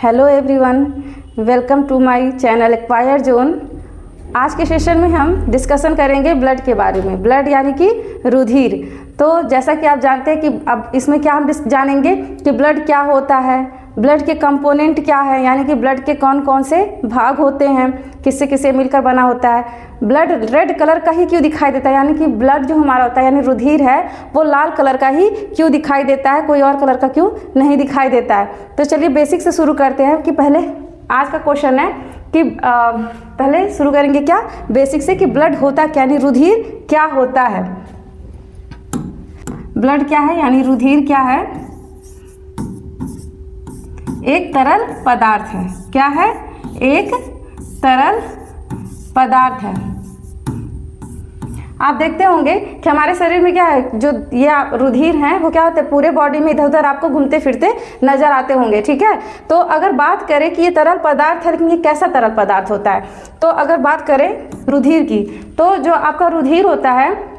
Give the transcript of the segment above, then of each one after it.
Hello everyone, welcome to my channel acquire zone. आज के session में हम डिस्कशन करेंगे ब्लड के बारे में। ब्लड यानी कि रुधिर। तो जैसा कि आप जानते हैं कि अब इसमें क्या हम जानेंगे कि ब्लड क्या होता है, ब्लड के कंपोनेंट क्या है, यानी कि ब्लड के कौन कौन से भाग होते हैं, किससे किससे मिलकर बना होता है। ब्लड रेड कलर का ही क्यों दिखाई देता है, यानी कि ब्लड जो हमारा होता है यानी रुधिर है वो लाल कलर का ही क्यों दिखाई देता है, कोई और कलर का क्यों नहीं दिखाई देता है। तो चलिए बेसिक से शुरू करते हैं कि पहले आज का क्वेश्चन है कि पहले शुरू करेंगे क्या बेसिक से कि ब्लड होता क्या, यानी रुधिर क्या होता है। ब्लड क्या है यानी रुधिर क्या है? एक तरल पदार्थ है। क्या है? एक तरल पदार्थ है। आप देखते होंगे कि हमारे शरीर में क्या है, जो ये रुधिर हैं वो क्या होते हैं, पूरे बॉडी में इधर उधर आपको घूमते फिरते नजर आते होंगे। ठीक है, तो अगर बात करें कि ये तरल पदार्थ है, लेकिन ये कैसा तरल पदार्थ होता है, तो अगर बात करें रुधिर की, तो जो आपका रुधिर होता है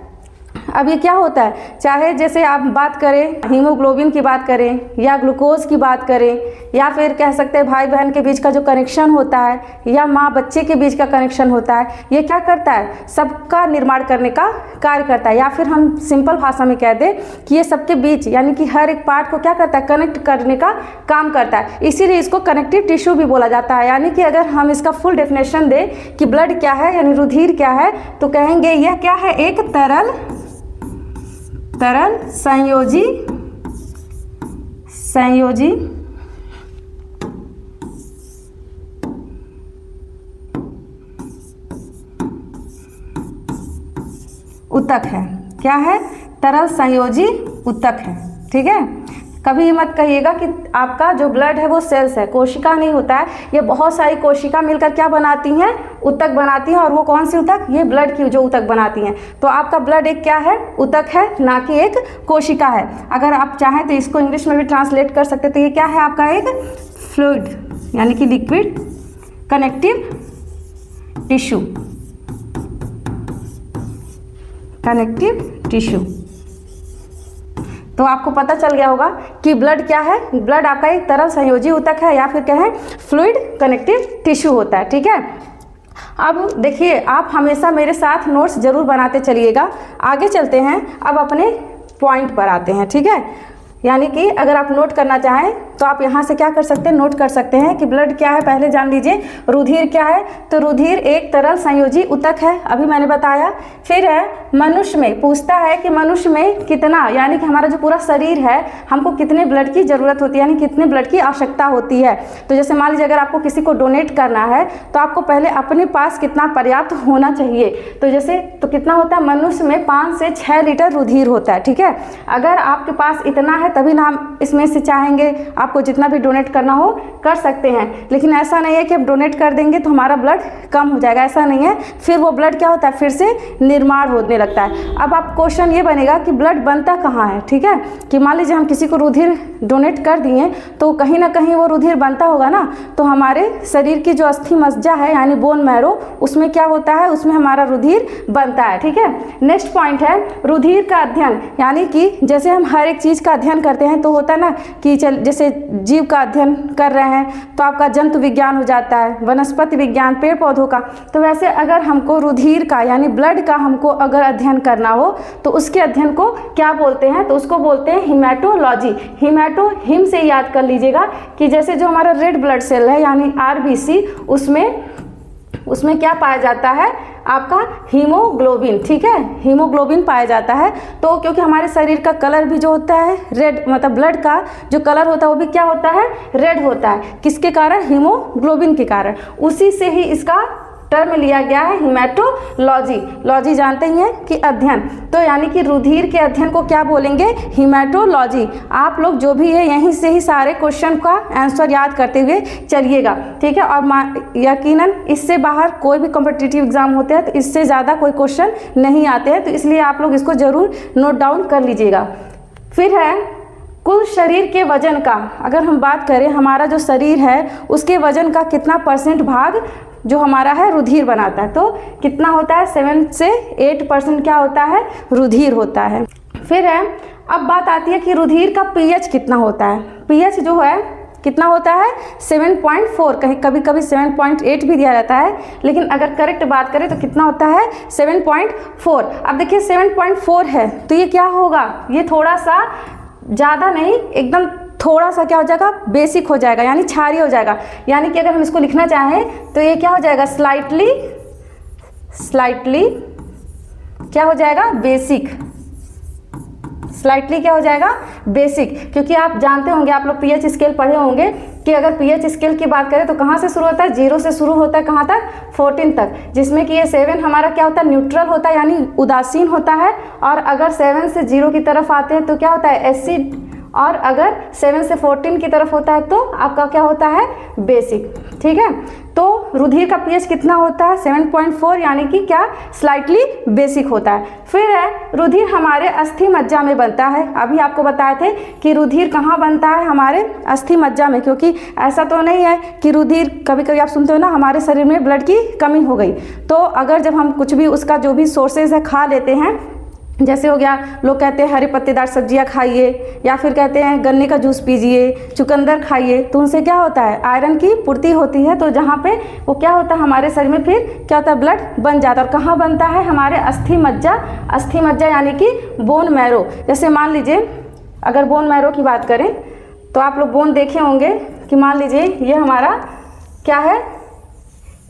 अब ये क्या होता है, चाहे जैसे आप बात करें हीमोग्लोबिन की बात करें या ग्लूकोज की बात करें, या फिर कह सकते हैं भाई बहन के बीच का जो कनेक्शन होता है, या माँ बच्चे के बीच का कनेक्शन होता है, ये क्या करता है, सबका निर्माण करने का कार्य करता है। या फिर हम सिंपल भाषा में कह दें कि ये सबके बीच यानी कि हर एक पार्ट को क्या करता है, कनेक्ट करने का काम करता है। इसीलिए इसको कनेक्टिव टिश्यू भी बोला जाता है। यानी कि अगर हम इसका फुल डेफिनेशन दें कि ब्लड क्या है यानी रुधिर क्या है, तो कहेंगे यह क्या है, एक तरल संयोजी ऊतक है। क्या है? तरल संयोजी ऊतक है। ठीक है, कभी मत कहिएगा कि आपका जो ब्लड है वो सेल्स है, कोशिका नहीं होता है। ये बहुत सारी कोशिका मिलकर क्या बनाती हैं, ऊतक बनाती हैं। और वो कौन सी ऊतक? ये ब्लड की जो ऊतक बनाती हैं। तो आपका ब्लड एक क्या है, ऊतक है, ना कि एक कोशिका है। अगर आप चाहें तो इसको इंग्लिश में भी ट्रांसलेट कर सकते, तो ये क्या है आपका, एक फ्लूइड यानी कि लिक्विड कनेक्टिव टिश्यू। तो आपको पता चल गया होगा कि ब्लड क्या है। ब्लड आपका एक तरल संयोजी ऊतक है, या फिर क्या है, फ्लूइड कनेक्टिव टिश्यू होता है। ठीक है, अब देखिए आप हमेशा मेरे साथ नोट्स जरूर बनाते चलिएगा। आगे चलते हैं, अब अपने पॉइंट पर आते हैं। ठीक है, यानी कि अगर आप नोट करना चाहें तो आप यहाँ से क्या कर सकते हैं, नोट कर सकते हैं कि ब्लड क्या है। पहले जान लीजिए रुधिर क्या है, तो रुधिर एक तरल संयोजी ऊतक है, अभी मैंने बताया। फिर है मनुष्य में, पूछता है कि मनुष्य में कितना, यानी कि हमारा जो पूरा शरीर है हमको कितने ब्लड की ज़रूरत होती है, यानी कितने ब्लड की आवश्यकता होती है। तो जैसे मान लीजिए अगर आपको किसी को डोनेट करना है तो आपको पहले अपने पास कितना पर्याप्त होना चाहिए। तो जैसे तो कितना होता है, मनुष्य में 5 से 6 लीटर रुधिर होता है। ठीक है, अगर आपके पास इतना है तभी ना हम इसमें से चाहेंगे, आपको जितना भी डोनेट करना हो कर सकते हैं। लेकिन ऐसा नहीं है कि हम डोनेट कर देंगे तो हमारा ब्लड कम हो जाएगा, ऐसा नहीं है। फिर वो ब्लड क्या होता है, फिर से निर्माण होने लगता है। अब आप क्वेश्चन ये बनेगा कि ब्लड बनता कहाँ है। ठीक है, कि मान लीजिए हम किसी को रुधिर डोनेट कर दिए तो कहीं ना कहीं वो रुधिर बनता होगा ना। तो हमारे शरीर की जो अस्थि मज्जा है यानी बोन मैरो, उसमें क्या होता है, उसमें हमारा रुधिर बनता है। ठीक है, नेक्स्ट पॉइंट है रुधिर का अध्ययन। यानी कि जैसे हम हर एक चीज़ का अध्ययन करते हैं तो होता है ना कि जैसे जीव का अध्ययन कर रहे हैं तो आपका जंतु विज्ञान हो जाता है, वनस्पति विज्ञान, पेड़ पौधों का। तो वैसे अगर हमको रुधिर का यानी ब्लड का हमको अगर अध्ययन करना हो तो उसके अध्ययन को क्या बोलते हैं, तो उसको बोलते हैं हीमेटोलॉजी। हिम से याद कर लीजिएगा कि जैसे जो हमारा रेड ब्लड सेल है यानी RBC, उसमें क्या पाया जाता है, आपका हीमोग्लोबिन। ठीक है, हीमोग्लोबिन पाया जाता है। तो क्योंकि हमारे शरीर का कलर भी जो होता है रेड, मतलब ब्लड का जो कलर होता है वो भी क्या होता है, रेड होता है। किसके कारण? हीमोग्लोबिन के कारण। उसी से ही इसका टर्म लिया गया है हीमेटोलॉजी। लॉजी जानते ही हैं कि अध्ययन, तो यानी कि रुधिर के अध्ययन को क्या बोलेंगे, हीमेटोलॉजी। आप लोग जो भी है यहीं से ही सारे क्वेश्चन का आंसर याद करते हुए चलिएगा। ठीक है, और यकीनन इससे बाहर कोई भी कॉम्पिटिटिव एग्जाम होते हैं तो इससे ज़्यादा कोई क्वेश्चन नहीं आते हैं, तो इसलिए आप लोग इसको ज़रूर नोट डाउन कर लीजिएगा। फिर है कुल शरीर के वजन का। अगर हम बात करें हमारा जो शरीर है उसके वजन का कितना % भाग जो हमारा है रुधिर बनाता है, तो कितना होता है, 7 से 8% क्या होता है, रुधिर होता है। फिर है अब बात आती है कि रुधिर का पीएच कितना होता है। पीएच जो है कितना होता है 7.4, कहीं कभी कभी 7.8 भी दिया रहता है, लेकिन अगर करेक्ट बात करें तो कितना होता है 7.4। अब देखिए 7.4 है तो ये क्या होगा, ये थोड़ा सा ज़्यादा नहीं, एकदम थोड़ा सा क्या हो जाएगा, बेसिक हो जाएगा, यानी क्षारीय हो जाएगा। यानी कि अगर हम इसको लिखना चाहें तो ये क्या हो जाएगा, स्लाइटली क्या हो जाएगा, बेसिक। स्लाइटली क्या हो जाएगा, बेसिक। क्योंकि आप जानते होंगे, आप लोग पीएच स्केल पढ़े होंगे कि अगर पीएच स्केल की बात करें तो कहाँ से शुरू होता है, 0 से शुरू होता है कहाँ तक, 14 तक, जिसमें कि ये 7 हमारा क्या होता है, न्यूट्रल होता है, यानी उदासीन होता है। और अगर 7 से 0 की तरफ आते हैं तो क्या होता है, एसिड। और अगर 7 से 14 की तरफ होता है तो आपका क्या होता है, बेसिक। ठीक है, तो रुधिर का पीएच कितना होता है 7.4, यानी कि क्या, स्लाइटली बेसिक होता है। फिर है रुधिर हमारे अस्थि मज्जा में बनता है। अभी आपको बताए थे कि रुधिर कहाँ बनता है, हमारे अस्थि मज्जा में, क्योंकि ऐसा तो नहीं है कि रुधिर, कभी कभी आप सुनते हो ना, हमारे शरीर में ब्लड की कमी हो गई, तो अगर जब हम कुछ भी उसका जो भी सोर्सेज है खा लेते हैं, जैसे हो गया, लोग कहते हैं हरी पत्तेदार सब्जियां खाइए, या फिर कहते हैं गन्ने का जूस पीजिए, चुकंदर खाइए, तो उनसे क्या होता है, आयरन की पूर्ति होती है। तो जहाँ पे वो क्या होता है, हमारे शरीर में फिर क्या होता है, ब्लड बन जाता है। और कहाँ बनता है, हमारे अस्थि मज्जा यानी कि बोन मैरो। जैसे मान लीजिए, अगर बोन मैरो की बात करें तो आप लोग बोन देखे होंगे कि मान लीजिए ये हमारा क्या है,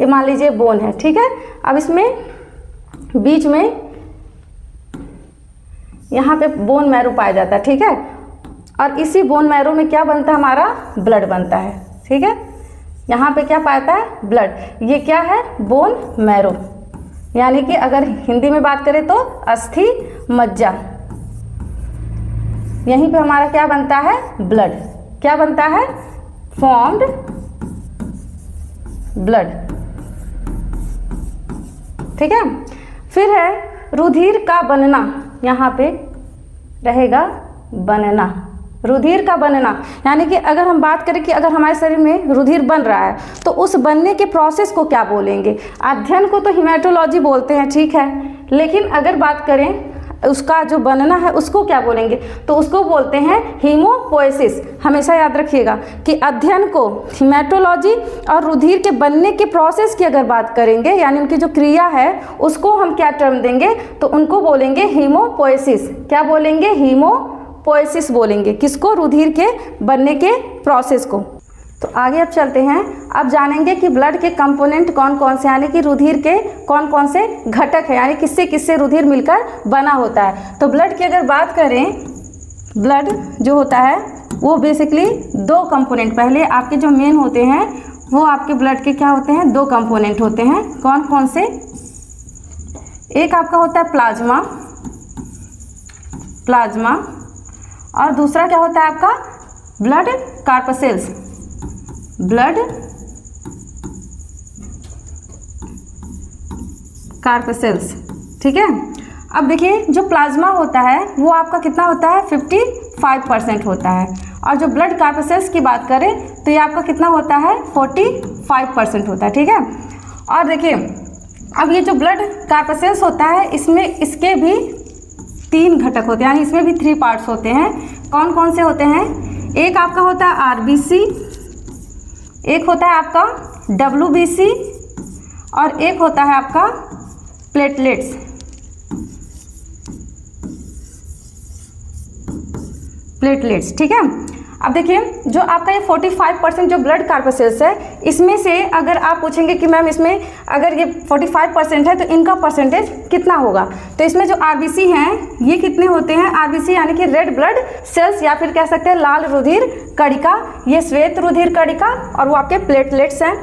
ये मान लीजिए बोन है, ठीक है। अब इसमें बीच में यहाँ पे बोन मैरो पाया जाता है, ठीक है। और इसी बोन मैरो में क्या बनता है, हमारा ब्लड बनता है, ठीक है। यहाँ पे क्या पाता है, ब्लड। ये क्या है, बोन मैरो, यानी कि अगर हिंदी में बात करें तो अस्थि मज्जा। यहीं पे हमारा क्या बनता है, ब्लड। क्या बनता है, फॉर्म्ड ब्लड, ठीक है। फिर है रुधिर का बनना, यहाँ पे रहेगा बनना, रुधिर का बनना, यानी कि अगर हम बात करें कि अगर हमारे शरीर में रुधिर बन रहा है तो उस बनने के प्रोसेस को क्या बोलेंगे। अध्ययन को तो हिमेटोलॉजी बोलते हैं, ठीक है, लेकिन अगर बात करें उसका जो बनना है उसको क्या बोलेंगे, तो उसको बोलते हैं हीमोपोएसिस। हमेशा याद रखिएगा कि अध्ययन को हिमेटोलॉजी और रुधिर के बनने के प्रोसेस की अगर बात करेंगे, यानी उनकी जो क्रिया है उसको हम क्या टर्म देंगे, तो उनको बोलेंगे हीमोपोएसिस। क्या बोलेंगे, हीमोपोएसिस बोलेंगे। किसको, रुधिर के बनने के प्रोसेस को। तो आगे अब चलते हैं, अब जानेंगे कि ब्लड के कंपोनेंट कौन कौन से, यानी कि रुधिर के कौन कौन से घटक है, यानी किससे किससे रुधिर मिलकर बना होता है। तो ब्लड की अगर बात करें, ब्लड जो होता है वो बेसिकली 2 कंपोनेंट, पहले आपके जो मेन होते हैं वो आपके ब्लड के क्या होते हैं, 2 कंपोनेंट होते हैं। कौन कौन से, एक आपका होता है प्लाज्मा, और दूसरा क्या होता है आपका ब्लड कार्पसेल्स, ब्लड कार्पसेल्स, ठीक है। अब देखिए जो प्लाज्मा होता है वो आपका कितना होता है, 55% होता है, और जो ब्लड कार्पसेल्स की बात करें तो ये आपका कितना होता है, 45% होता है, ठीक है। और देखिए अब ये जो ब्लड कार्पसेल्स होता है इसमें इसके भी 3 घटक होते हैं, यानी इसमें भी 3 पार्ट्स होते हैं। कौन कौन से होते हैं, एक आपका होता है आरबीसी, एक होता है आपका डब्ल्यूबीसी, और एक होता है आपका प्लेटलेट्स। ठीक है। अब देखिए जो आपका ये 45% जो ब्लड कार्पसेल्स है, इसमें से अगर आप पूछेंगे कि मैम इसमें अगर ये 45% है तो इनका परसेंटेज कितना होगा, तो इसमें जो आरबीसी हैं ये कितने होते हैं, आरबीसी यानी कि रेड ब्लड सेल्स, या फिर कह सकते हैं लाल रुधिर कणिका, ये श्वेत रुधिर कणिका, और वो आपके प्लेटलेट्स हैं।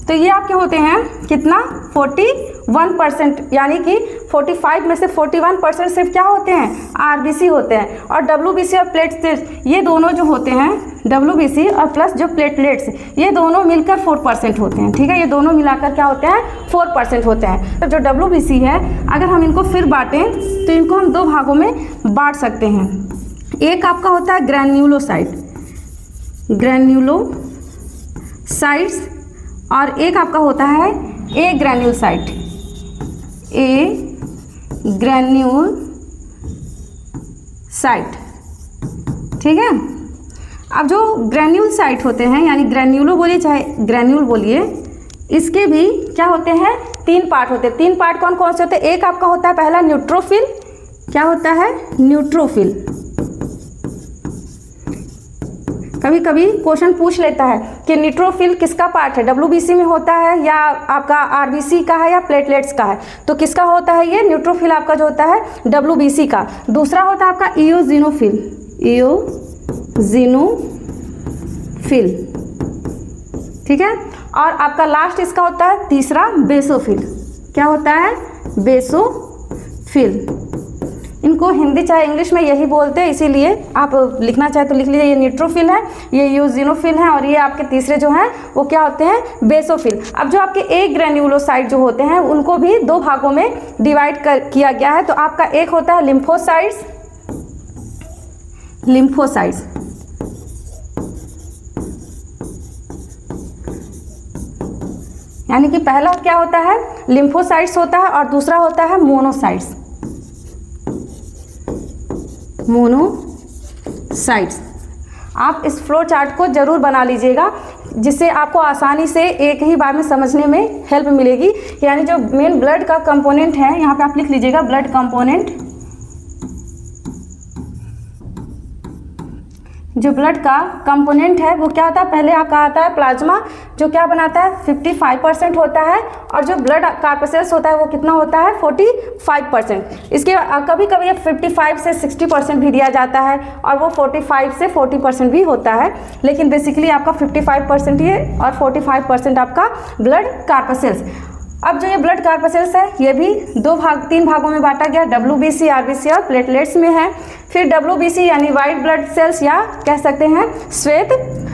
तो ये आपके होते हैं कितना, 41%, यानी कि 45 में से 41% सिर्फ क्या होते हैं, आरबीसी होते हैं। और डब्ल्यूबीसी और प्लेटलेट्स ये दोनों जो होते हैं, डब्ल्यूबीसी और प्लस जो प्लेटलेट्स, ये दोनों मिलकर 4% होते हैं, ठीक है। ये दोनों मिलाकर क्या होते हैं, 4% होते हैं। तो जो डब्ल्यूबीसी है अगर हम इनको फिर बांटें तो इनको हम 2 भागों में बांट सकते हैं। एक आपका होता है ग्रैन्युलोसाइट्स, और एक आपका होता है ए ग्रैन्युलोसाइट, ठीक है। अब जो ग्रैन्यूल साइट होते हैं, यानी ग्रैन्यूलो बोलिए चाहे ग्रैन्यूल बोलिए, इसके भी क्या होते हैं, 3 पार्ट होते हैं। 3 पार्ट कौन कौन से होते हैं? एक आपका होता है पहला न्यूट्रोफिल। क्या होता है? न्यूट्रोफिल। कभी कभी क्वेश्चन पूछ लेता है कि न्यूट्रोफिल किसका पार्ट है, डब्ल्यूबीसी में होता है या आपका आरबीसी का है या प्लेटलेट्स का है? तो किसका होता है ये न्यूट्रोफिल? आपका जो होता है डब्ल्यूबीसी का। दूसरा होता है आपका इओजिनोफिल, इओजिनोफिल, ठीक है। और आपका लास्ट इसका होता है तीसरा बेसोफिल। क्या होता है? बेसोफिल। इनको हिंदी चाहे इंग्लिश में यही बोलते हैं, इसीलिए आप लिखना चाहे तो लिख लीजिए। ये न्यूट्रोफिल है, ये यूजिनोफिल है, और ये आपके तीसरे जो हैं वो क्या होते हैं? बेसोफिल। अब जो आपके ए ग्रेन्युलोसाइट जो होते हैं उनको भी 2 भागों में डिवाइड किया गया है। तो आपका एक होता है लिम्फोसाइट्स, लिम्फोसाइट्स, यानी कि पहला क्या होता है? लिम्फोसाइट्स होता है, और दूसरा होता है मोनोसाइट्स, मोनोसाइट्स। आप इस फ्लो चार्ट को जरूर बना लीजिएगा, जिससे आपको आसानी से एक ही बार में समझने में हेल्प मिलेगी। यानी जो मेन ब्लड का कंपोनेंट है, यहाँ पे आप लिख लीजिएगा ब्लड कंपोनेंट। जो ब्लड का कंपोनेंट है वो क्या होता है? पहले आपका आता है प्लाज्मा, जो क्या बनाता है? 55% होता है, और जो ब्लड कार्पसेल्स होता है वो कितना होता है? 45%। इसके कभी कभी 55 से 60% भी दिया जाता है, और वो 45 से 40% भी होता है, लेकिन बेसिकली आपका 55% ये और 45% आपका ब्लड कार्पसेल्स। अब जो ये ब्लड कार्पसेल्स है ये भी 3 भागों में बांटा गया, डब्ल्यूबीसी, आरबीसी और प्लेटलेट्स में है। फिर डब्ल्यूबीसी यानी वाइट ब्लड सेल्स, या कह सकते हैं श्वेत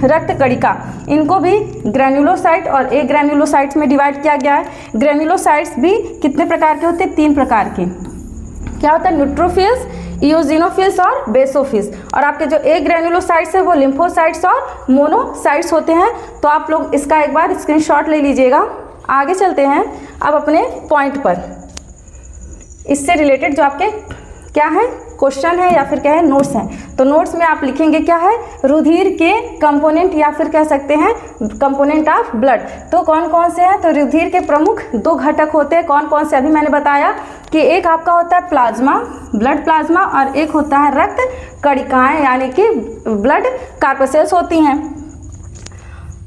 रक्त कणिका, इनको भी ग्रैन्युलोसाइट और ए ग्रैन्युलोसाइट्स में डिवाइड किया गया है। ग्रैन्युलोसाइट्स भी कितने प्रकार के होते हैं? 3 प्रकार के। क्या होता है? न्यूट्रोफिल्स, इओजिनोफिल्स और बेसोफिल्स। और आपके जो ए ग्रैन्युलोसाइट्स है वो लिम्फोसाइट्स और मोनोसाइट्स होते हैं। तो आप लोग इसका एक बार स्क्रीनशॉट ले लीजिएगा। आगे चलते हैं अब अपने पॉइंट पर। इससे रिलेटेड जो आपके क्या है क्वेश्चन है या फिर क्या है नोट्स हैं, तो नोट्स में आप लिखेंगे क्या है? रुधिर के कंपोनेंट, या फिर कह सकते हैं कंपोनेंट ऑफ ब्लड। तो कौन कौन से हैं? तो रुधिर के प्रमुख 2 घटक होते हैं। कौन कौन से? अभी मैंने बताया कि एक आपका होता है प्लाज्मा, ब्लड प्लाज्मा, और एक होता है रक्त कणिकाएं, यानी कि ब्लड कार्पसेल्स होती हैं।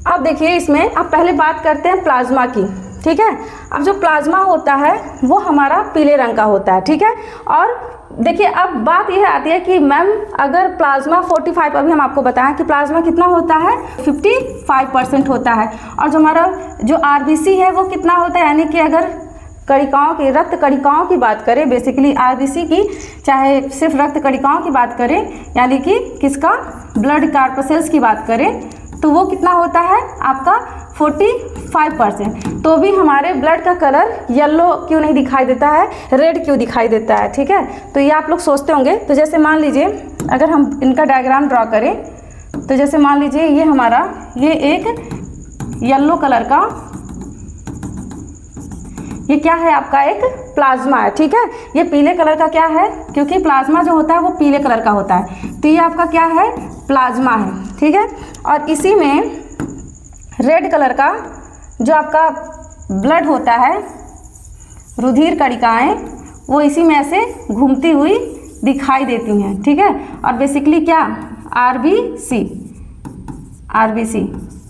अब देखिए इसमें अब पहले बात करते हैं प्लाज्मा की, ठीक है। अब जो प्लाज्मा होता है वो हमारा पीले रंग का होता है, ठीक है। और देखिए अब बात यह आती है कि मैम अगर प्लाज्मा 45, अभी हम आपको बताएं कि प्लाज्मा कितना होता है? 55% होता है। और जो हमारा जो आरबीसी है वो कितना होता है? यानी कि अगर कणिकाओं की, रक्त कणिकाओं की बात करें, बेसिकली आरबीसी की, चाहे सिर्फ रक्त कणिकाओं की बात करें, यानी कि किसका? ब्लड कार्पसेल्स की बात करें, तो वो कितना होता है आपका? 45%। तो भी हमारे ब्लड का कलर येलो क्यों नहीं दिखाई देता है, रेड क्यों दिखाई देता है, ठीक है। तो ये आप लोग सोचते होंगे। तो जैसे मान लीजिए अगर हम इनका डायग्राम ड्रॉ करें, तो जैसे मान लीजिए ये हमारा ये एक येलो कलर का, ये क्या है आपका? एक प्लाज्मा है, ठीक है। ये पीले कलर का क्या है? क्योंकि प्लाज्मा जो होता है वो पीले कलर का होता है, तो ये आपका क्या है? प्लाज्मा है, ठीक है। और इसी में रेड कलर का जो आपका ब्लड होता है, रुधिर कणिकाएं, वो इसी में ऐसे घूमती हुई दिखाई देती हैं, ठीक है। और बेसिकली क्या? आरबीसी, आरबीसी,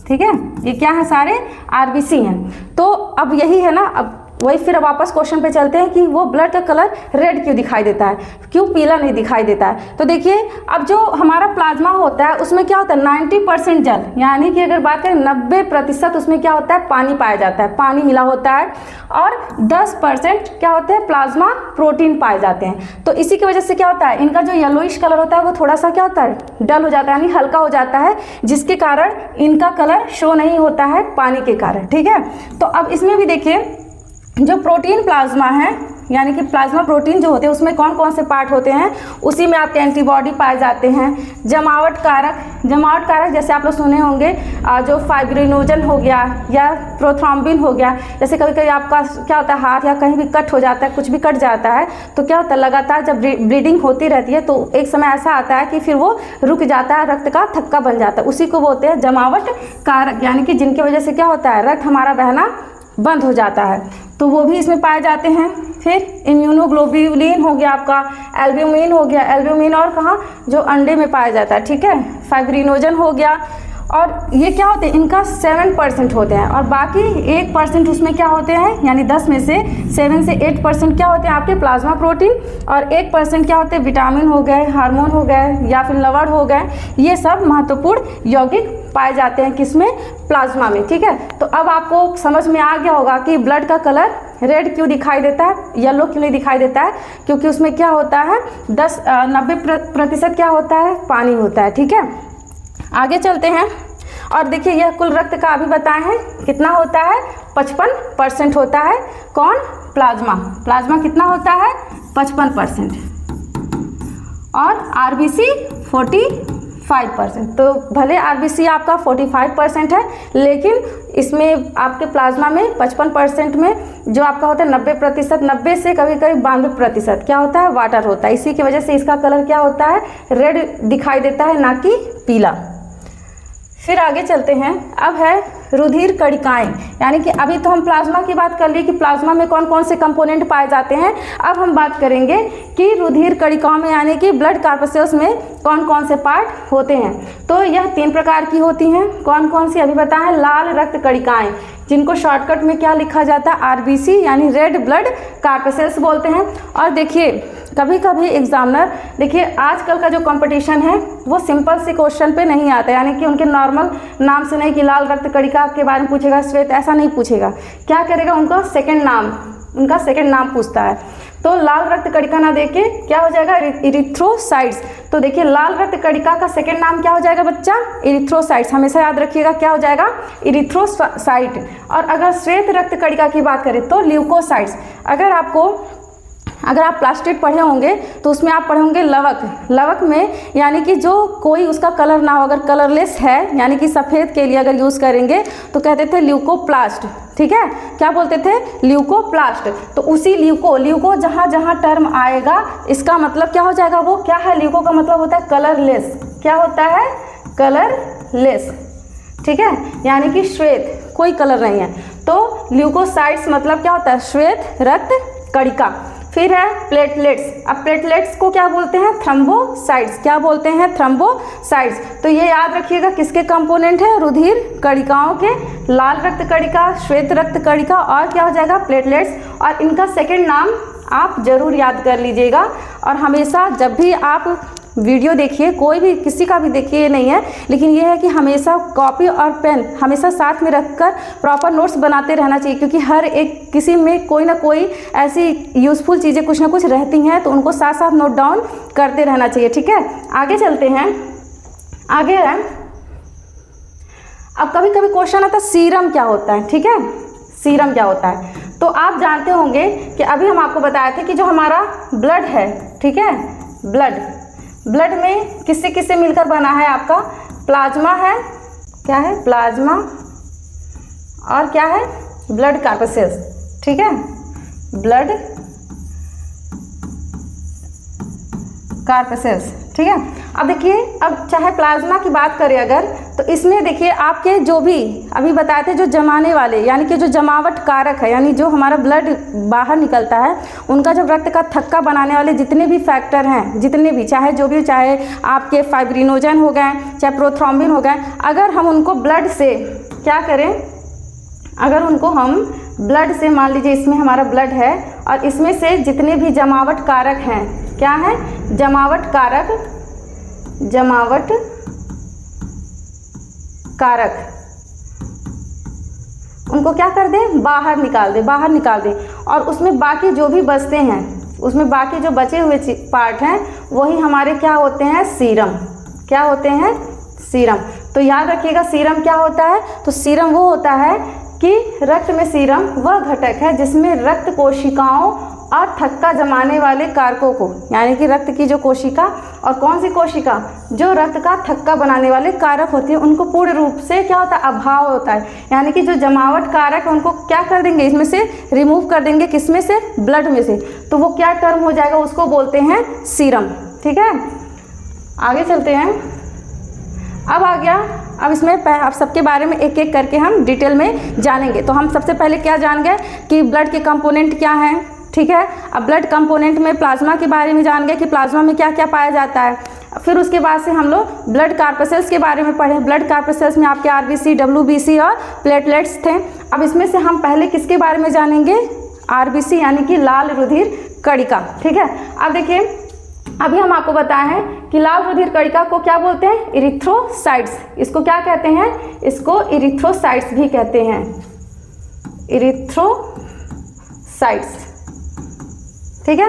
ठीक है। ये क्या है? सारे आरबीसी हैं। तो अब यही है ना, अब वही फिर वापस क्वेश्चन पे चलते हैं कि वो ब्लड का कलर रेड क्यों दिखाई देता है, क्यों पीला नहीं दिखाई देता है। तो देखिए अब जो हमारा प्लाज्मा होता है उसमें क्या होता है? 90% जल, यानी कि अगर बात करें 90% उसमें क्या होता है? पानी पाया जाता है, पानी मिला होता है। और 10% क्या होते हैं? प्लाज्मा प्रोटीन पाए जाते हैं। तो इसी की वजह से क्या होता है? इनका जो येलोइश कलर होता है वो थोड़ा सा क्या होता है? डल हो जाता है, यानी हल्का हो जाता है, जिसके कारण इनका कलर शो नहीं होता है पानी के कारण, ठीक है। तो अब इसमें भी देखिए जो प्रोटीन प्लाज्मा है यानी कि प्लाज्मा प्रोटीन जो होते हैं उसमें कौन कौन से पार्ट होते हैं, उसी में आपके एंटीबॉडी पाए जाते हैं। जमावट कारक जैसे आप लोग सुने होंगे जो फाइब्रिनोजन हो गया या प्रोथ्रोम्बिन हो गया। जैसे कभी कभी आपका क्या होता है हाथ या कहीं भी कट हो जाता है, कुछ भी कट जाता है, तो क्या होता है लगातार जब ब्लीडिंग होती रहती है तो एक समय ऐसा आता है कि फिर वो रुक जाता है, रक्त का थक्का बन जाता है, उसी को बोलते हैं जमावट कारक, यानी कि जिनकी वजह से क्या होता है रक्त हमारा बहना बंद हो जाता है, तो वो भी इसमें पाए जाते हैं। फिर इम्यूनोग्लोब्यूलिन हो गया आपका, एल्ब्यूमिन हो गया, एल्ब्यूमिन और कहाँ जो अंडे में पाया जाता है, ठीक है, फाइब्रिनोजन हो गया, और ये क्या होते हैं इनका 7% होते हैं, और बाकी 1% उसमें क्या होते हैं, यानी 10 में से 7 से 8% क्या होते हैं आपके प्लाज्मा प्रोटीन, और 1% क्या होते हैं विटामिन हो गए, हार्मोन हो गए या फिर लवण हो गए। ये सब महत्वपूर्ण यौगिक पाए जाते हैं किसमें, प्लाज्मा में, ठीक है। तो अब आपको समझ में आ गया होगा कि ब्लड का कलर रेड क्यों दिखाई देता है, येलो क्यों नहीं दिखाई देता है, क्योंकि उसमें क्या होता है 90% क्या होता है पानी होता है, ठीक है। आगे चलते हैं और देखिए यह कुल रक्त का अभी बताए हैं कितना होता है, 55% होता है। कौन, प्लाज्मा कितना होता है 55%, और आरबीसी 45%। तो भले आरबीसी आपका 45% है, लेकिन इसमें आपके प्लाज्मा में 55% में जो आपका होता है 90%, 90 से कभी कभी 92% क्या होता है वाटर होता है। इसी की वजह से इसका कलर क्या होता है रेड दिखाई देता है, ना कि पीला। फिर आगे चलते हैं, अब है रुधिर कणिकाएं, यानी कि अभी तो हम प्लाज्मा की बात कर ली कि प्लाज्मा में कौन कौन से कंपोनेंट पाए जाते हैं। अब हम बात करेंगे कि रुधिर कणिकाओं में यानी कि ब्लड कार्पसेल्स में कौन कौन से पार्ट होते हैं। तो यह 3 प्रकार की होती हैं। कौन कौन सी अभी बताएं, लाल रक्त कणिकाएं, जिनको शॉर्टकट में क्या लिखा जाता है आरबीसी, यानी रेड ब्लड कार्पसेल्स बोलते हैं। और देखिए कभी कभी एग्जामिनर देखिए आजकल का जो कंपटीशन है वो सिंपल से क्वेश्चन पे नहीं आता, यानी कि उनके नॉर्मल नाम से नहीं कि लाल रक्त कणिका के बारे में पूछेगा, श्वेत, ऐसा नहीं पूछेगा। क्या करेगा, उनका सेकंड नाम पूछता है। तो लाल रक्त कणिका ना देके क्या हो जाएगा इरिथ्रोसाइट्स। तो देखिए लाल रक्त कणिका का सेकंड नाम क्या हो जाएगा बच्चा, इरिथ्रोसाइट्स, हमेशा याद रखिएगा क्या हो जाएगा इरिथ्रोसाइट। और अगर श्वेत रक्त कणिका की बात करें तो ल्यूकोसाइट्स। अगर आप प्लास्टिक पढ़े होंगे तो उसमें आप पढ़े होंगे लवक में, यानी कि जो कोई उसका कलर ना हो, अगर कलरलेस है यानी कि सफ़ेद के लिए अगर यूज़ करेंगे तो कहते थे ल्यूकोप्लास्ट, ठीक है, क्या बोलते थे ल्यूकोप्लास्ट। तो उसी ल्यूको जहाँ जहाँ टर्म आएगा इसका मतलब क्या हो जाएगा, वो क्या है, ल्यूको का मतलब होता है कलरलेस। क्या होता है, कलरलेस, ठीक है, यानी कि श्वेत, कोई कलर नहीं है। तो ल्यूकोसाइट्स मतलब क्या होता है, श्वेत रक्त कणिका। फिर है प्लेटलेट्स। अब प्लेटलेट्स को क्या बोलते हैं, थ्रोम्बोसाइट्स। क्या बोलते हैं, थ्रोम्बोसाइट्स। तो ये याद रखिएगा किसके कंपोनेंट है, रुधिर कणिकाओं के, लाल रक्त कणिका, श्वेत रक्त कणिका और क्या हो जाएगा प्लेटलेट्स। और इनका सेकंड नाम आप जरूर याद कर लीजिएगा। और हमेशा जब भी आप वीडियो देखिए, कोई भी किसी का भी देखिए, ये नहीं है, लेकिन ये है कि हमेशा कॉपी और पेन हमेशा साथ में रखकर प्रॉपर नोट्स बनाते रहना चाहिए, क्योंकि हर एक किसी में कोई ना कोई ऐसी यूज़फुल चीज़ें कुछ ना कुछ रहती हैं, तो उनको साथ साथ नोट डाउन करते रहना चाहिए, ठीक है। आगे चलते हैं, आगे है, अब कभी कभी क्वेश्चन आता है सीरम क्या होता है, ठीक है, सीरम क्या होता है। तो आप जानते होंगे कि अभी हम आपको बताए थे कि जो हमारा ब्लड है, ठीक है, ब्लड में किससे किससे मिलकर बना है आपका, प्लाज्मा है, क्या है प्लाज्मा, और क्या है ब्लड कार्पसेल्स, ठीक है, ब्लड कार्पसेल्स, ठीक है। अब देखिए, अब चाहे प्लाज्मा की बात करें अगर, तो इसमें देखिए आपके जो भी अभी बताए थे जो जमाने वाले, यानी कि जो जमावट कारक है, यानी जो हमारा ब्लड बाहर निकलता है, उनका जब रक्त का थक्का बनाने वाले जितने भी फैक्टर हैं, जितने भी चाहे जो भी, चाहे आपके फाइब्रिनोजन हो गए, चाहे प्रोथ्रोम्बिन हो गए, अगर हम उनको ब्लड से क्या करें, अगर उनको हम ब्लड से, मान लीजिए इसमें हमारा ब्लड है और इसमें से जितने भी जमावट कारक हैं, क्या है जमावट कारक, उनको क्या कर दें, बाहर निकाल दें, और उसमें बाकी जो भी बचते हैं, उसमें बाकी जो बचे हुए पार्ट हैं वही हमारे क्या होते हैं, सीरम। क्या होते हैं, सीरम। तो याद रखिएगा सीरम क्या होता है, तो सीरम वो होता है कि रक्त में सीरम वह घटक है जिसमें रक्त कोशिकाओं और थक्का जमाने वाले कारकों को, यानी कि रक्त की जो कोशिका और कौन सी कोशिका, जो रक्त का थक्का बनाने वाले कारक होते हैं, उनको पूर्ण रूप से क्या होता है, अभाव होता है। यानी कि जो जमावट कारक है उनको क्या कर देंगे, इसमें से रिमूव कर देंगे, किसमें से, ब्लड में से। तो वो क्या टर्म हो जाएगा, उसको बोलते हैं सीरम। ठीक है, आगे चलते हैं। अब आ गया, अब इसमें अब सबके बारे में एक एक करके हम डिटेल में जानेंगे। तो हम सबसे पहले क्या जान गए कि ब्लड के कंपोनेंट क्या हैं। ठीक है, अब ब्लड कंपोनेंट में प्लाज्मा के बारे में जान गए कि प्लाज्मा में क्या क्या पाया जाता है। फिर उसके बाद से हम लोग ब्लड कार्पसेल्स के बारे में पढ़े। ब्लड कार्पसेल्स में आपके आरबीसी, डब्ल्यूबीसी और प्लेटलेट्स थे। अब इसमें से हम पहले किसके बारे में जानेंगे, आरबीसी यानी कि लाल रुधिर कणिका। ठीक है, अब देखिए, अभी हम आपको बताए हैं कि लाल रुधिर कणिका को क्या बोलते हैं, इरिथ्रोसाइट्स। इसको क्या कहते हैं, इसको इरिथ्रोसाइट्स भी कहते हैं, इरिथ्रोसाइट्स। ठीक है,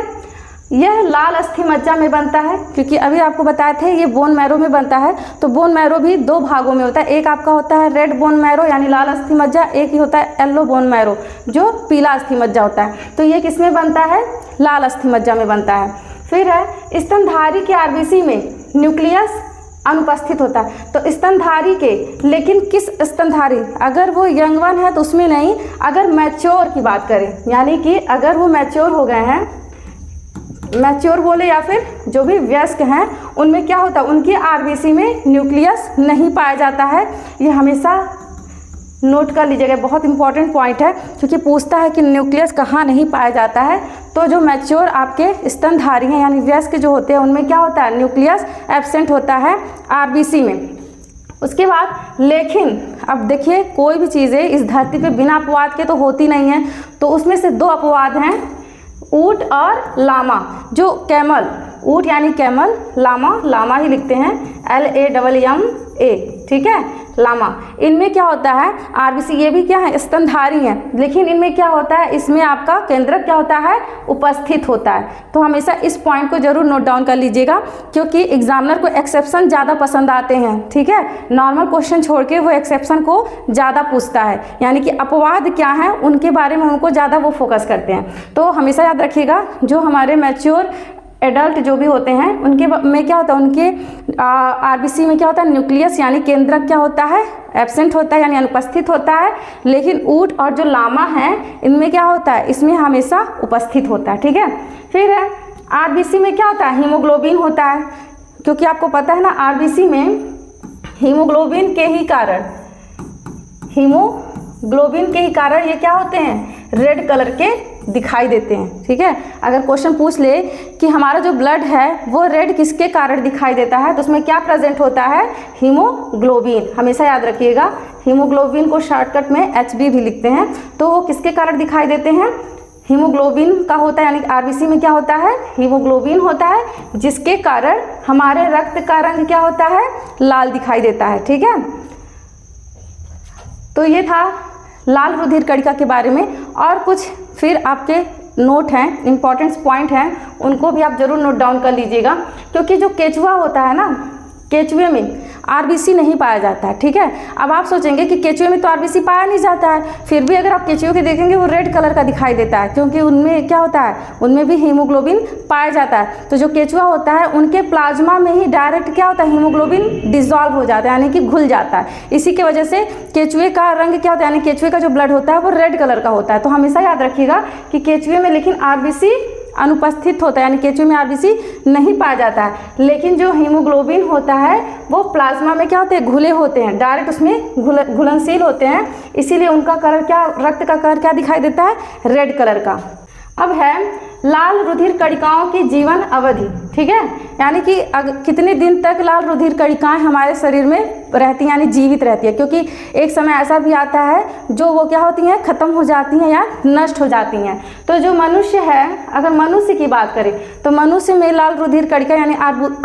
यह लाल अस्थि मज्जा में बनता है, क्योंकि अभी आपको बताए थे ये बोन मैरो में बनता है। तो बोन मैरो भी दो भागों में होता है, एक आपका होता है रेड बोन मैरो यानी लाल अस्थि मज्जा, एक ही होता है येलो बोन मैरो जो पीला अस्थि मज्जा होता है। तो ये किस में बनता है, लाल अस्थि मज्जा में बनता है। फिर है स्तनधारी के आरबीसी में न्यूक्लियस अनुपस्थित होता है। तो स्तनधारी के, लेकिन किस स्तनधारी, अगर वो यंग वन है तो उसमें नहीं, अगर मैच्योर की बात करें, यानी कि अगर वो मैच्योर हो गए हैं, मैच्योर बोले या फिर जो भी वयस्क हैं, उनमें क्या होता है, उनके आरबीसी में न्यूक्लियस नहीं पाया जाता है। ये हमेशा नोट कर लीजिएगा, बहुत इंपॉर्टेंट पॉइंट है, क्योंकि पूछता है कि न्यूक्लियस कहाँ नहीं पाया जाता है। तो जो मैच्योर आपके स्तनधारी हैं यानी वयस्क जो होते हैं, उनमें क्या होता है, न्यूक्लियस एब्सेंट होता है आरबीसी में। उसके बाद, लेकिन अब देखिए, कोई भी चीज़ें इस धरती पे बिना अपवाद के तो होती नहीं है। तो उसमें से दो अपवाद हैं, ऊँट और लामा। जो कैमल, ऊँट यानी कैमल, लामा, लामा ही लिखते हैं, LAMMA। ठीक है, लामा, इनमें क्या होता है, आरबीसी, ये भी क्या है, स्तनधारी हैं, लेकिन इनमें क्या होता है, इसमें आपका केंद्रक क्या होता है, उपस्थित होता है। तो हमेशा इस पॉइंट को जरूर नोट डाउन कर लीजिएगा, क्योंकि एग्जामिनर को एक्सेप्शन ज़्यादा पसंद आते हैं। ठीक है, नॉर्मल क्वेश्चन छोड़ के वो एक्सेप्शन को ज़्यादा पूछता है, यानी कि अपवाद क्या है उनके बारे में उनको ज़्यादा वो फोकस करते हैं। तो हमेशा याद रखिएगा, जो हमारे मैच्योर एडल्ट जो भी होते हैं उनके में क्या होता है, उनके आरबीसी में क्या होता है, न्यूक्लियस यानी केंद्रक क्या होता है, एब्सेंट होता है यानी अनुपस्थित होता है। लेकिन ऊँट और जो लामा है, इनमें क्या होता है, इसमें हमेशा उपस्थित होता है। ठीक है, फिर है आरबीसी में क्या होता है, हीमोग्लोबिन होता है, क्योंकि आपको पता है ना, आरबीसी में हीमोग्लोबिन के ही कारण, हीमोग्लोबिन के ही कारण ये क्या होते हैं, रेड कलर के दिखाई देते हैं। ठीक है, अगर क्वेश्चन पूछ ले कि हमारा जो ब्लड है वो रेड किसके कारण दिखाई देता है, तो उसमें क्या प्रेजेंट होता है, हीमोग्लोबिन। हमेशा याद रखिएगा, हीमोग्लोबिन को शॉर्टकट में HB भी लिखते हैं। तो वो किसके कारण दिखाई देते हैं, हीमोग्लोबिन का होता है, यानी आरबीसी में क्या होता है, हीमोग्लोबिन होता है, जिसके कारण हमारे रक्त का रंग क्या होता है, लाल दिखाई देता है। ठीक है, तो ये था लाल रुधिर कणिका के बारे में। और कुछ फिर आपके नोट हैं, इंपॉर्टेंट पॉइंट हैं, उनको भी आप जरूर नोट डाउन कर लीजिएगा, क्योंकि जो केचुआ होता है ना, केचुए में आरबीसी नहीं पाया जाता है। ठीक है, अब आप सोचेंगे कि केचुए में तो आरबीसी पाया नहीं जाता है, फिर भी अगर आप केचुए के देखेंगे वो रेड कलर का दिखाई देता है, क्योंकि उनमें क्या होता है, उनमें भी हीमोग्लोबिन पाया जाता है। तो जो केचुआ होता है उनके प्लाज्मा में ही डायरेक्ट क्या होता है, हीमोग्लोबिन डिजॉल्व हो जाता है, यानी कि घुल जाता है। इसी की वजह से केचुए का रंग क्या होता है, यानी केचुए का जो ब्लड होता है वो रेड कलर का होता है। तो हमेशा याद रखिएगा कि केचुए में लेकिन आरबीसी अनुपस्थित होता है, यानी केचुए में आरबीसी नहीं पाया जाता है। लेकिन जो हीमोग्लोबिन होता है वो प्लाज्मा में क्या होते हैं, घुले होते हैं, डायरेक्ट उसमें घुलनशील होते हैं, इसीलिए उनका कलर क्या, रक्त का कलर क्या दिखाई देता है, रेड कलर का। अब है लाल रुधिर कणिकाओं की जीवन अवधि। ठीक है, यानी कि कितने दिन तक लाल रुधिर कणिकाएं हमारे शरीर में रहती हैं, यानी जीवित रहती है, क्योंकि एक समय ऐसा भी आता है जो वो क्या होती हैं, ख़त्म हो जाती हैं या नष्ट हो जाती हैं। तो जो मनुष्य है, अगर मनुष्य की बात करें तो मनुष्य में लाल रुधिर कणिका यानी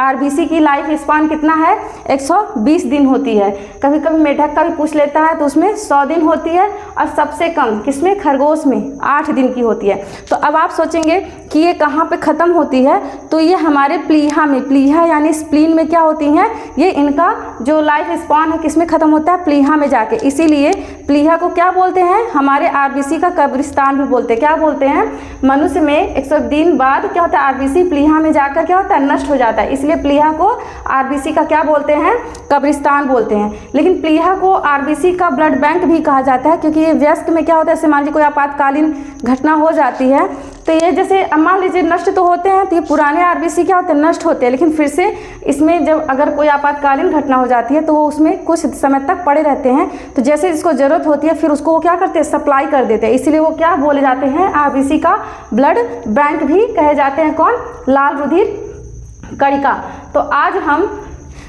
आरबीसी की लाइफ स्पान कितना है, 120 दिन होती है। कभी कभी मेढक का भी पूछ लेता है तो उसमें 100 दिन होती है, और सबसे कम किसमें, खरगोश में 8 दिन की होती है। तो अब आप सोचेंगे कि ये कहाँ पे ख़त्म होती है, तो ये हमारे प्लीहा में, प्लीहा यानी स्प्लीन में क्या होती हैं, ये इनका जो लाइफ स्पॉन है किसमें ख़त्म होता है, प्लीहा में जाके। इसीलिए प्लीहा को क्या बोलते हैं, हमारे आरबीसी का कब्रिस्तान भी बोलते हैं। क्या बोलते हैं, मनुष्य में 100 दिन बाद क्या होता है, आरबीसी प्लीहा में जाकर क्या होता है, नष्ट हो जाता है। इसलिए प्लीहा को आरबीसी का क्या बोलते हैं, कब्रिस्तान बोलते हैं। लेकिन प्लीहा को आरबीसी का ब्लड बैंक भी कहा जाता है, क्योंकि ये वयस्क में क्या होता है, जैसे मान लीजिए कोई आपातकालीन घटना हो जाती है तो ये जैसे मान लीजिए नष्ट तो होते हैं, तो ये पुराने आरबीसी क्या होते हैं, नष्ट होते हैं, लेकिन फिर से इसमें जब अगर कोई आपातकालीन घटना हो जाती है तो वो उसमें कुछ समय तक पड़े रहते हैं। तो जैसे जिसको ज़रूरत होती है फिर उसको वो क्या करते हैं, सप्लाई कर देते हैं। इसीलिए वो क्या बोले जाते हैं, आरबीसी का ब्लड बैंक भी कहे जाते हैं। कौन, लाल रुधिर कणिका। तो आज हम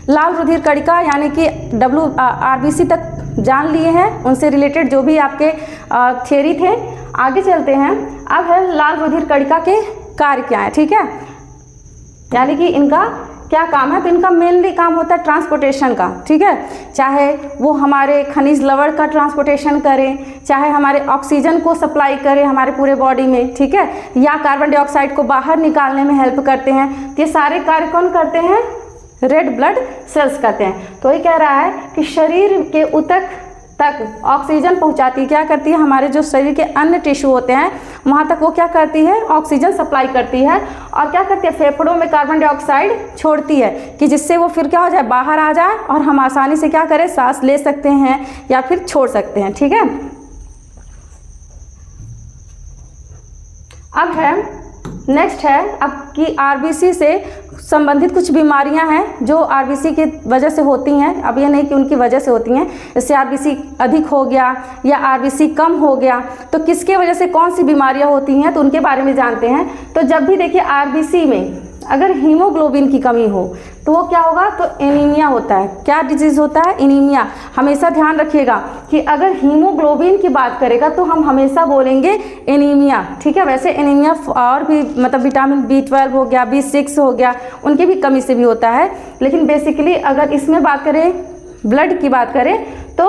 लाल रुधिर कणिका यानी कि आरबीसी तक जान लिए हैं, उनसे रिलेटेड जो भी आपके थियरी थे। आगे चलते हैं, अब है लाल रुधिर कणिका के कार्य क्या है, ठीक है, यानी कि इनका क्या काम है। तो इनका मेनली काम होता है ट्रांसपोर्टेशन का, ठीक है, चाहे वो हमारे खनिज लवण का ट्रांसपोर्टेशन करें, चाहे हमारे ऑक्सीजन को सप्लाई करें हमारे पूरे बॉडी में, ठीक है, या कार्बन डाइऑक्साइड को बाहर निकालने में हेल्प करते हैं। ये सारे कार्य कौन करते हैं, रेड ब्लड सेल्स करते हैं। तो ये कह रहा है कि शरीर के ऊतक तक ऑक्सीजन पहुंचाती है, क्या करती है, हमारे जो शरीर के अन्य टिश्यू होते हैं वहां तक वो क्या करती है, ऑक्सीजन सप्लाई करती है। और क्या करती है, फेफड़ों में कार्बन डाइऑक्साइड छोड़ती है कि जिससे वो फिर क्या हो जाए, बाहर आ जाए और हम आसानी से क्या करें, सांस ले सकते हैं या फिर छोड़ सकते हैं, ठीक है। अब है नेक्स्ट है आपकी आरबीसी से संबंधित कुछ बीमारियां हैं जो आरबीसी की वजह से होती हैं। अब ये नहीं कि उनकी वजह से होती हैं, जैसे आरबीसी अधिक हो गया या आरबीसी कम हो गया, तो किसके वजह से कौन सी बीमारियां होती हैं, तो उनके बारे में जानते हैं। तो जब भी देखिए आरबीसी में अगर हीमोग्लोबिन की कमी हो तो वो क्या होगा, तो एनीमिया होता है। क्या डिजीज़ होता है, एनीमिया। हमेशा ध्यान रखिएगा कि अगर हीमोग्लोबिन की बात करेगा तो हम हमेशा बोलेंगे एनीमिया, ठीक है। वैसे एनीमिया और भी मतलब विटामिन B12 हो गया, B6 हो गया, उनकी भी कमी से भी होता है। लेकिन बेसिकली अगर इसमें बात करें, ब्लड की बात करें, तो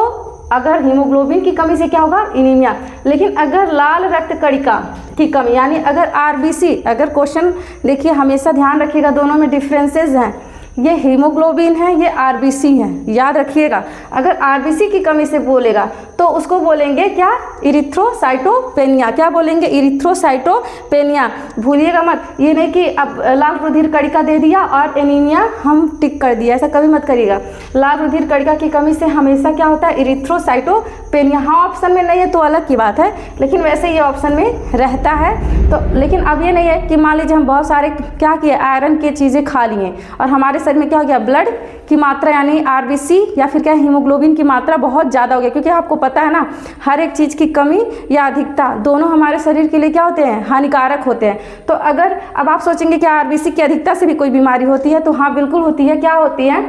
अगर हीमोग्लोबिन की कमी से क्या होगा, एनीमिया। लेकिन अगर लाल रक्त कणिका की कमी यानी अगर आरबीसी, अगर क्वेश्चन देखिए हमेशा ध्यान रखिएगा, दोनों में डिफरेंसेस हैं। ये हीमोग्लोबिन है, ये आरबीसी है, याद रखिएगा। अगर आरबीसी की कमी से बोलेगा तो उसको बोलेंगे क्या, इरिथ्रोसाइटोपेनिया। क्या बोलेंगे, इरिथ्रोसाइटोपेनिया। भूलिएगा मत, ये नहीं कि अब लाल रुधिर कणिका दे दिया और एनीमिया हम टिक कर दिया, ऐसा कभी मत करिएगा। लाल रुधिर कणिका की कमी से हमेशा क्या होता है, इरिथ्रोसाइटोपेनिया। हाँ ऑप्शन में नहीं है तो अलग की बात है, लेकिन वैसे ये ऑप्शन में रहता है। तो लेकिन अब ये नहीं है कि मान लीजिए हम बहुत सारे क्या किए, आयरन की चीज़ें खा लिए और हमारे शरीर में क्या हो गया, ब्लड की मात्रा यानी आरबीसी या फिर क्या हीमोग्लोबिन की मात्रा बहुत ज़्यादा हो गया। क्योंकि आपको पता है ना, हर एक चीज़ की कमी या अधिकता दोनों हमारे शरीर के लिए क्या होते हैं, हानिकारक होते हैं। तो अगर अब आप सोचेंगे कि आरबीसी की अधिकता से भी कोई बीमारी होती है, तो हाँ बिल्कुल होती है। क्या होती है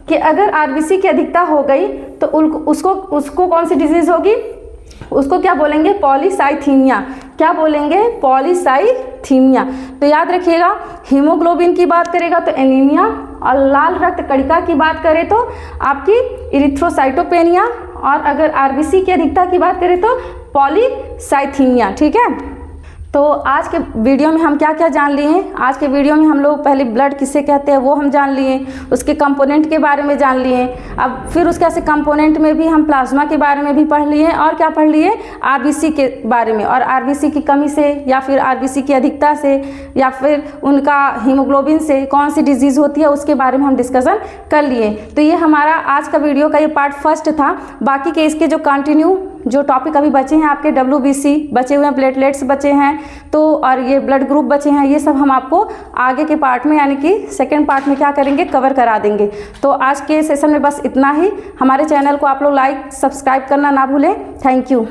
कि अगर आरबीसी की अधिकता हो गई तो उसको कौन सी डिजीज़ होगी, उसको क्या बोलेंगे, पॉलीसाइथीमिया। क्या बोलेंगे, पॉलीसाइथीमिया। तो याद रखिएगा, हीमोग्लोबिन की बात करेगा तो एनीमिया, और लाल रक्त कणिका की बात करें तो आपकी इरिथ्रोसाइटोपेनिया, और अगर आरबीसी की अधिकता की बात करें तो पॉलीसाइथीमिया, ठीक है। तो आज के वीडियो में हम क्या क्या जान लिए हैं, आज के वीडियो में हम लोग पहले ब्लड किसे कहते हैं वो हम जान लिए, उसके कंपोनेंट के बारे में जान लिए। अब फिर उसके ऐसे कंपोनेंट में भी हम प्लाज्मा के बारे में भी पढ़ लिए, और क्या पढ़ लिए, आरबीसी के बारे में। और आरबीसी की कमी से या फिर आरबीसी की अधिकता से या फिर उनका हीमोग्लोबिन से कौन सी डिजीज़ होती है उसके बारे में हम डिस्कशन कर लिए। तो ये हमारा आज का वीडियो का ये पार्ट फर्स्ट था। बाकी के इसके जो कंटिन्यू जो टॉपिक अभी बचे हैं आपके, WBC बचे हुए हैं, प्लेटलेट्स बचे हैं, तो और ये ब्लड ग्रुप बचे हैं, ये सब हम आपको आगे के पार्ट में यानी कि सेकंड पार्ट में क्या करेंगे, कवर करा देंगे। तो आज के सेशन में बस इतना ही। हमारे चैनल को आप लोग लाइक सब्सक्राइब करना ना भूलें। Thank you.